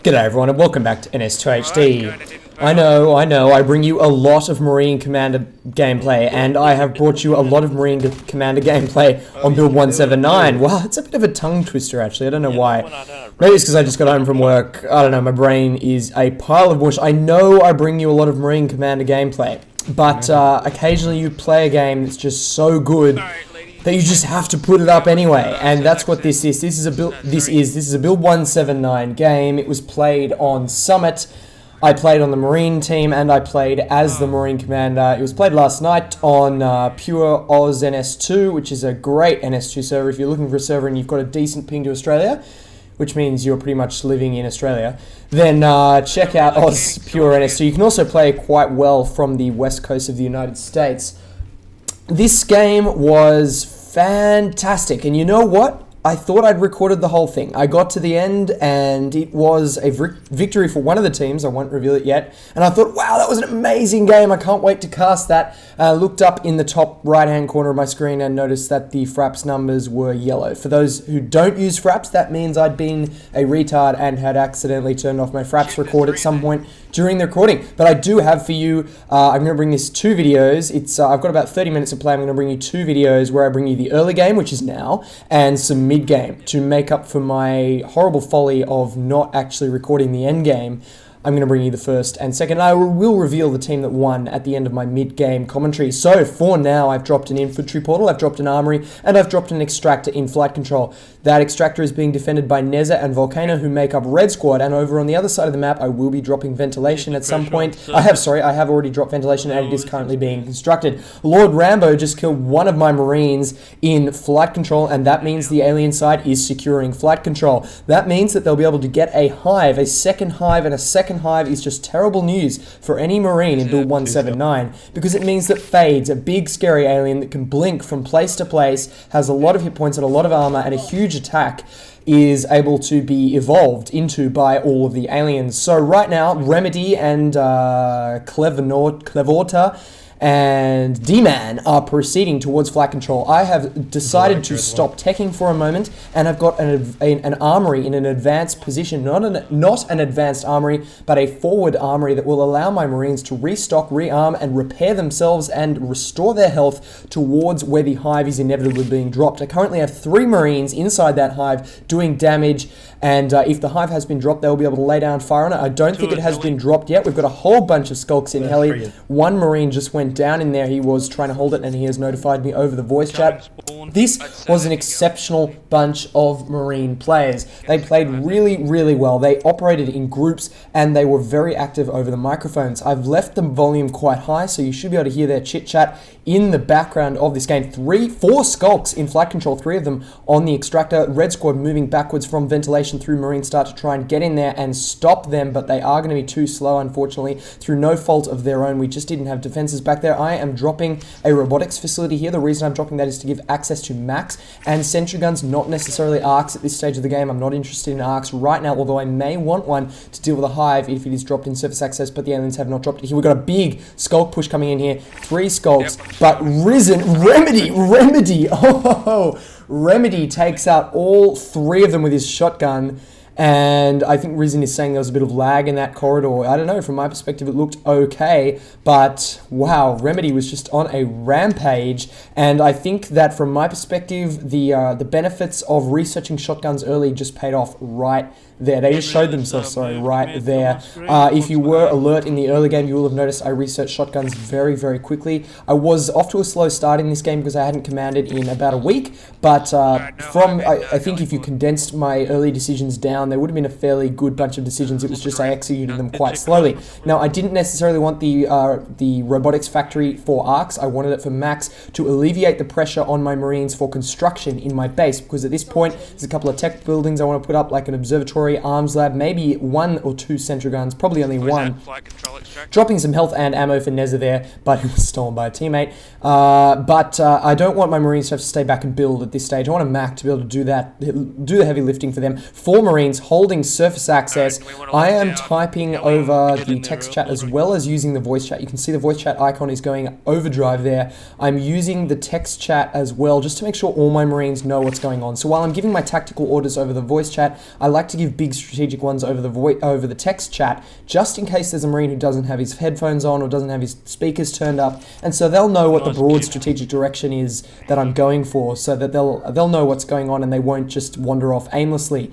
G'day everyone and welcome back to NS2HD. I know, I bring you a lot of Marine Commander gameplay, and I have brought you a lot of Marine Commander gameplay on build 179. Wow, it's a bit of a tongue twister actually, I don't know why. Maybe it's because I just got home from work, I don't know, my brain is a pile of mush. I know I bring you a lot of Marine Commander gameplay, but occasionally you play a game that's just so good that you just have to put it up anyway, and that's what this is. This is a build 179 game. It was played on Summit. I played on the Marine team, and I played as the Marine Commander. It was played last night on Pure Oz NS2, which is a great NS2 server. If you're looking for a server and you've got a decent ping to Australia, which means you're pretty much living in Australia, then check out Oz Pure NS2. You can also play quite well from the west coast of the United States. This game was fantastic, and you know what? I thought I'd recorded the whole thing. I got to the end, and it was a victory for one of the teams. I won't reveal it yet. And I thought, wow, that was an amazing game. I can't wait to cast that. I looked up in the top right-hand corner of my screen and noticed that the Fraps numbers were yellow. For those who don't use Fraps, that means I'd been a retard and had accidentally turned off my Fraps record at some point during the recording. But I do have for you, I'm going to bring this two videos. I've got about 30 minutes of play. I'm going to bring you two videos where I bring you the early game, which is now, and some mid-game to make up for my horrible folly of not actually recording the end game. I'm going to bring you the first and second. I will reveal the team that won at the end of my mid-game commentary. So for now, I've dropped an infantry portal, I've dropped an armory, and I've dropped an extractor in flight control. That extractor is being defended by Neza and Volcano, who make up Red Squad, and over on the other side of the map, I will be dropping ventilation at some point. I have already dropped ventilation, and it is currently being constructed. Lord Rambo just killed one of my Marines in flight control, and that means the alien side is securing flight control. That means that they'll be able to get a hive, a second hive, and a second hive is just terrible news for any Marine in build 179, because it means that Fades, a big scary alien that can blink from place to place, has a lot of hit points and a lot of armor and a huge attack, is able to be evolved into by all of the aliens. So right now, Remedy and Clevorta and D-Man are proceeding towards flight control. I have decided to stop teching for a moment, and I've got an armory in an advanced position, not an advanced armory, but a forward armory that will allow my Marines to restock, rearm, and repair themselves and restore their health towards where the hive is inevitably being dropped. I currently have 3 Marines inside that hive doing damage, and if the hive has been dropped, they'll be able to lay down fire on it. I don't think it has been dropped yet. We've got a whole bunch of skulks in heli. One Marine just went down in there. He was trying to hold it, and he has notified me over the voice chat. This was an exceptional bunch of Marine players. They played really, really well. They operated in groups, and they were very active over the microphones. I've left the volume quite high, so you should be able to hear their chit-chat in the background of this game. 4 skulks in flight control, 3 of them on the extractor. Red Squad moving backwards from ventilation through Marine start to try and get in there and stop them, but they are going to be too slow, unfortunately, through no fault of their own. We just didn't have defenses back there. I am dropping a robotics facility here. The reason I'm dropping that is to give access to max and sentry guns, not necessarily arcs at this stage of the game. I'm not interested in arcs right now, although I may want one to deal with a hive if it is dropped in surface access, but the aliens have not dropped it here. We've got a big skulk push coming in here. 3 skulks, but Remedy, Remedy takes out all 3 of them with his shotgun. And I think Risen is saying there was a bit of lag in that corridor. I don't know, from my perspective it looked okay, but wow, Remedy was just on a rampage, and I think that from my perspective, the benefits of researching shotguns early just paid off right there. They just showed themselves, right there. If you were alert in the early game, you will have noticed I researched shotguns very, very quickly. I was off to a slow start in this game because I hadn't commanded in about a week, but I think if you condensed my early decisions down, there would have been a fairly good bunch of decisions. It was just I executed them quite slowly. Now, I didn't necessarily want the robotics factory for arcs. I wanted it for max to alleviate the pressure on my Marines for construction in my base, because at this point, there's a couple of tech buildings I want to put up, like an observatory, arms lab, maybe 1 or 2 sentry guns, probably only 1. dropping some health and ammo for Neza there, but it was stolen by a teammate. I don't want my Marines to have to stay back and build at this stage. I want a Mac to be able to do that, do the heavy lifting for them. 4 Marines holding surface access. I am typing over the text chat as well as using the voice chat. You can see the voice chat icon is going overdrive there. I'm using the text chat as well just to make sure all my Marines know what's going on. So while I'm giving my tactical orders over the voice chat, I like to give big strategic ones over the text chat, just in case there's a Marine who doesn't have his headphones on or doesn't have his speakers turned up, and so they'll know what the broad strategic direction is that I'm going for, so that they'll know what's going on and they won't just wander off aimlessly.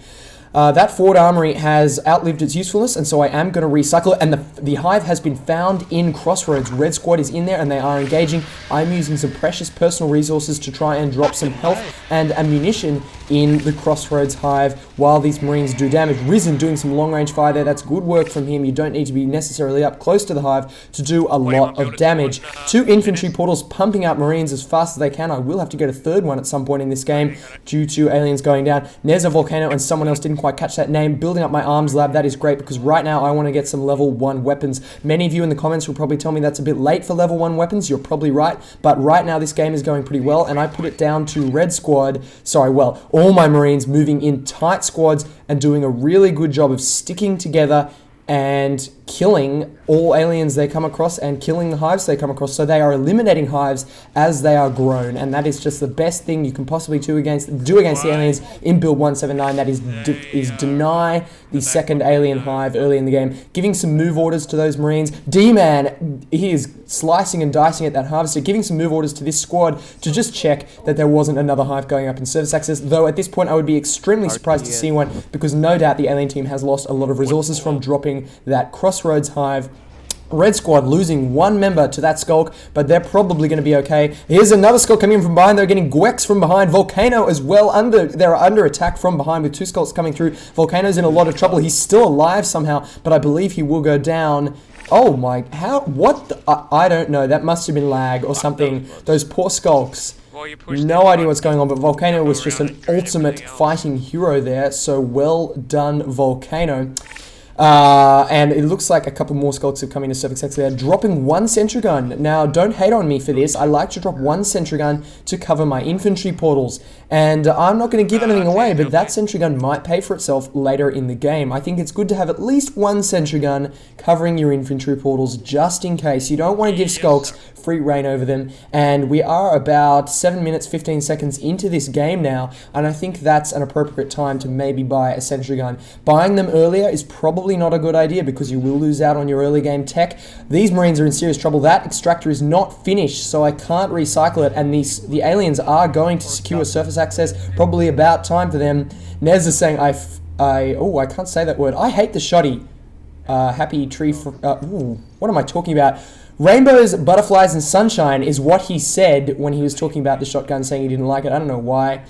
That forward armory has outlived its usefulness, and so I am going to recycle it. And the hive has been found in Crossroads. Red Squad is in there, and they are engaging. I'm using some precious personal resources to try and drop some health and ammunition in the Crossroads hive while these Marines do damage. Risen doing some long-range fire there. That's good work from him. You don't need to be necessarily up close to the hive to do a lot of damage. 2 infantry portals pumping out Marines as fast as they can. I will have to get a third one at some point in this game due to aliens going down. Neza, Volcano, and someone else didn't quite catch that name. Building up my arms lab. That is great because right now I want to get some level 1 weapons. Many of you in the comments will probably tell me that's a bit late for level 1 weapons. You're probably right, but right now this game is going pretty well, and I put it down to Red Squad, all my Marines moving in tight squads and doing a really good job of sticking together and killing all aliens they come across and killing the hives they come across. So they are eliminating hives as they are grown, and that is just the best thing you can possibly do against the aliens in build 179. That is deny the second alien hive early in the game, giving some move orders to those Marines. D-Man, he is slicing and dicing at that harvester, giving some move orders to this squad to just check that there wasn't another hive going up in service access, though at this point I would be extremely surprised to see one, because no doubt the alien team has lost a lot of resources from dropping that Crossroads hive. Red Squad losing 1 member to that skulk, but they're probably going to be okay. Here's another skulk coming in from behind. They're getting Gwex from behind. Volcano as well. They're under attack from behind with 2 skulks coming through. Volcano's in a lot of trouble. He's still alive somehow, but I believe he will go down. Oh my, I don't know. That must have been lag or something. Those poor skulks. No idea what's going on, but Volcano was just an ultimate fighting hero there, so well done, Volcano. And it looks like a couple more skulks have come into surface access there, dropping 1 sentry gun. Now, don't hate on me for this. I like to drop 1 sentry gun to cover my infantry portals. And I'm not going to give anything away, but that sentry gun might pay for itself later in the game. I think it's good to have at least 1 sentry gun covering your infantry portals just in case. You don't want to give skulks free reign over them, and we are about 7 minutes 15 seconds into this game now, and I think that's an appropriate time to maybe buy a sentry gun. Buying them earlier is probably not a good idea because you will lose out on your early game tech. These Marines are in serious trouble. That extractor is not finished, so I can't recycle it, and the aliens are going to secure surface access, probably about time for them. Nez is saying, I can't say that word. I hate the shoddy. Happy tree, what am I talking about? Rainbows, butterflies, and sunshine is what he said when he was talking about the shotgun, saying he didn't like it. I don't know why.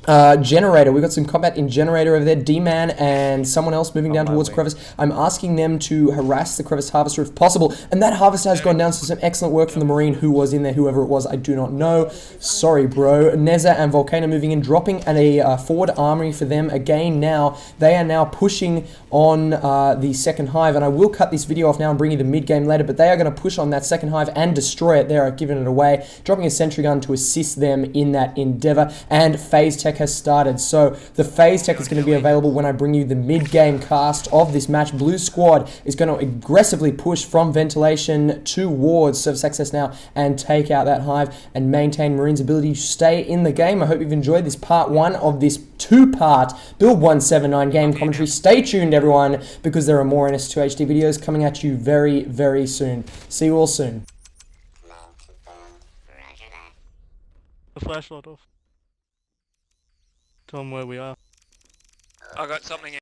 Generator, we've got some combat in Generator over there. D-Man and someone else moving down towards Crevice. I'm asking them to harass the Crevice Harvester if possible, and that Harvester has gone down, so some excellent work from the Marine who was in there, whoever it was, I do not know. Sorry, bro. Neza and Volcano moving in, dropping a forward armory for them again now. They are now pushing on the second hive, and I will cut this video off now and bring you the mid-game later, but they are going to push on that second hive and destroy it. They are giving it away, dropping a sentry gun to assist them in that endeavor, and phase tech has started. So the phase tech is going to be available when I bring you the mid-game cast of this match. Blue Squad is going to aggressively push from ventilation towards surface access now and take out that hive and maintain Marine's ability to stay in the game. I hope you've enjoyed this part 1 of this 2-part Build 179 game commentary. Stay tuned, everyone, because there are more NS2HD videos coming at you very, very soon. See you all soon. The flashlight off. Tell them where we are. I got something in.